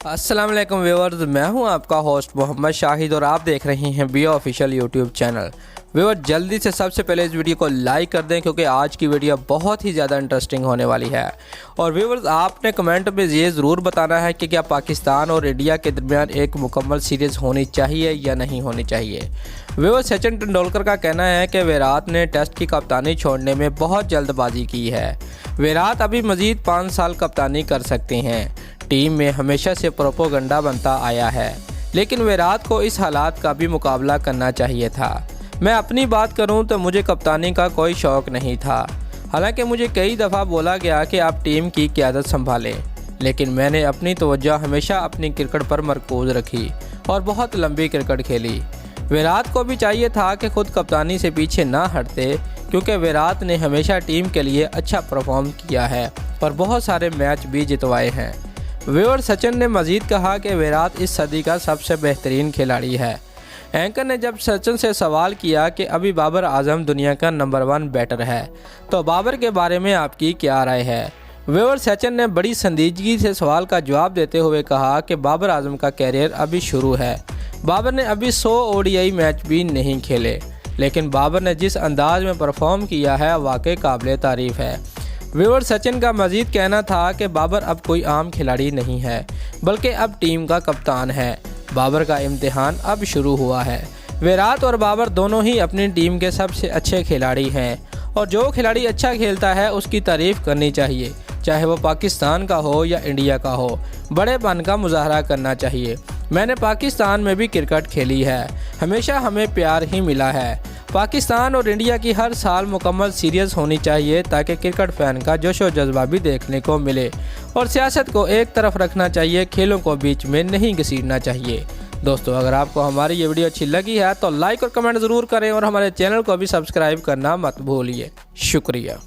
अस्सलाम वालेकुम व्यूअर्स, मैं हूं आपका होस्ट मोहम्मद शाहिद और आप देख रहे हैं B official YouTube channel. Viewers, जल्दी से सबसे पहले इस वीडियो को लाइक कर दें क्योंकि आज की वीडियो बहुत ही ज़्यादा इंटरेस्टिंग होने वाली है। और व्यूअर्स, आपने कमेंट में ये ज़रूर बताना है कि क्या पाकिस्तान और इंडिया के दरमियान एक मुकम्मल सीरीज़ होनी चाहिए या नहीं होनी चाहिए। व्यूअर्स, सचिन तेंदुलकर का कहना है कि विराट ने टेस्ट की कप्तानी छोड़ने में बहुत जल्दबाजी की है। विराट अभी मज़ीद 5 साल कप्तानी कर सकते हैं। टीम में हमेशा से प्रोपोगंडा बनता आया है, लेकिन विराट को इस हालात का भी मुकाबला करना चाहिए था। मैं अपनी बात करूं तो मुझे कप्तानी का कोई शौक़ नहीं था। हालांकि मुझे कई दफ़ा बोला गया कि आप टीम की क़यादत संभालें, लेकिन मैंने अपनी तवज्जो हमेशा अपनी क्रिकेट पर मरकूज़ रखी और बहुत लंबी क्रिकेट खेली। विराट को भी चाहिए था कि खुद कप्तानी से पीछे ना हटते, क्योंकि विराट ने हमेशा टीम के लिए अच्छा परफॉर्म किया है और बहुत सारे मैच भी जितवाए हैं। व्यूअर, सचिन ने मज़ीद कहा कि विराट इस सदी का सबसे बेहतरीन खिलाड़ी है। एंकर ने जब सचिन से सवाल किया कि अभी बाबर आजम दुनिया का नंबर 1 बैटर है, तो बाबर के बारे में आपकी क्या राय है। व्यूअर, सचिन ने बड़ी संजीदगी से सवाल का जवाब देते हुए कहा कि बाबर आजम का कैरियर अभी शुरू है। बाबर ने अभी 100 ओडीआई मैच भी नहीं खेले, लेकिन बाबर ने जिस अंदाज में परफॉर्म किया है वाकई काबिल तारीफ़ है। व्यूअर, सचिन का मज़ीद कहना था कि बाबर अब कोई आम खिलाड़ी नहीं है, बल्कि अब टीम का कप्तान है। बाबर का इम्तिहान अब शुरू हुआ है। विराट और बाबर दोनों ही अपनी टीम के सबसे अच्छे खिलाड़ी हैं और जो खिलाड़ी अच्छा खेलता है उसकी तारीफ़ करनी चाहिए, चाहे वो पाकिस्तान का हो या इंडिया का हो। बड़ेपन का मुजाहरा करना चाहिए। मैंने पाकिस्तान में भी क्रिकेट खेली है, हमेशा हमें प्यार ही मिला है। पाकिस्तान और इंडिया की हर साल मुकम्मल सीरीज़ होनी चाहिए ताकि क्रिकेट फ़ैन का जोश व जज्बा भी देखने को मिले। और सियासत को एक तरफ रखना चाहिए, खेलों को बीच में नहीं घसीटना चाहिए। दोस्तों, अगर आपको हमारी ये वीडियो अच्छी लगी है तो लाइक और कमेंट ज़रूर करें और हमारे चैनल को भी सब्सक्राइब करना मत भूलिए। शुक्रिया।